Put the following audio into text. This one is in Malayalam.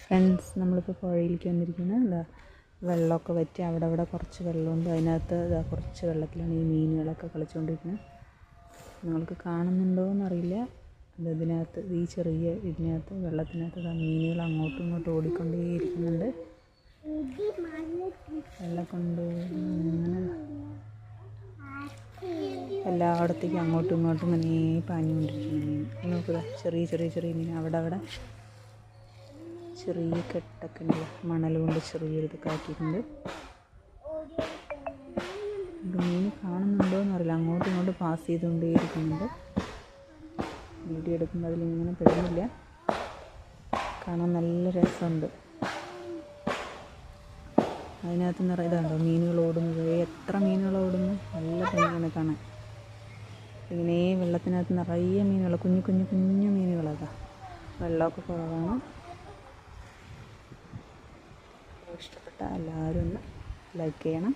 ഫ്രണ്ട്സ്, നമ്മളിപ്പോൾ പുഴയിലേക്ക് വന്നിരിക്കുന്നത്. എന്താ വെള്ളമൊക്കെ വറ്റി അവിടെ കുറച്ച് വെള്ളമുണ്ട്. അതിനകത്ത് കുറച്ച് വെള്ളത്തിലാണ് ഈ മീനുകളൊക്കെ കളിച്ചുകൊണ്ടിരിക്കുന്നത്. നിങ്ങൾക്ക് കാണുന്നുണ്ടോ എന്നറിയില്ല. ഇതിനകത്ത് ഈ ചെറിയ ഇതിനകത്ത് വെള്ളത്തിനകത്ത് മീനുകൾ അങ്ങോട്ടും ഇങ്ങോട്ടും ഓടിക്കൊണ്ടേയിരിക്കുന്നുണ്ട്. വെള്ളം കൊണ്ട് ഇങ്ങനെ എല്ലായിടത്തേക്കും അങ്ങോട്ടും ഇങ്ങോട്ടും ഇങ്ങനെ പാഞ്ഞുകൊണ്ടിരിക്കുന്നു മീൻ. നോക്കുക, ചെറിയ മീൻ. അവിടെ ചെറിയ കെട്ടൊക്കെ ഉണ്ട്. മണൽ കൊണ്ട് ചെറിയൊരു ഇതൊക്കെ ആക്കിയിട്ടുണ്ട്. മീൻ കാണുന്നുണ്ടോ എന്നറിയില്ല. അങ്ങോട്ടും ഇങ്ങോട്ടും പാസ് ചെയ്തുകൊണ്ടേയിരിക്കുന്നുണ്ട്. വീഡിയോ എടുക്കുമ്പോൾ അതിലിങ്ങനെ പെടുന്നില്ല. കാണാൻ നല്ല രസമുണ്ട്. അതിനകത്ത് നിറയെ ഇതുണ്ടോ മീനുകൾ ഓടുന്നത്. എത്ര മീനുകൾ ഓടുന്നു. നല്ല ഭംഗിയാണ് കാണാൻ. ഇങ്ങനെ വെള്ളത്തിനകത്ത് നിറയെ മീനുകൾ, കുഞ്ഞു മീനുകളതാ. വെള്ളമൊക്കെ കുറവാണ്. ഇഷ്ടപ്പെട്ട എല്ലാവരും ഒന്ന് ലൈക്ക് ചെയ്യണം.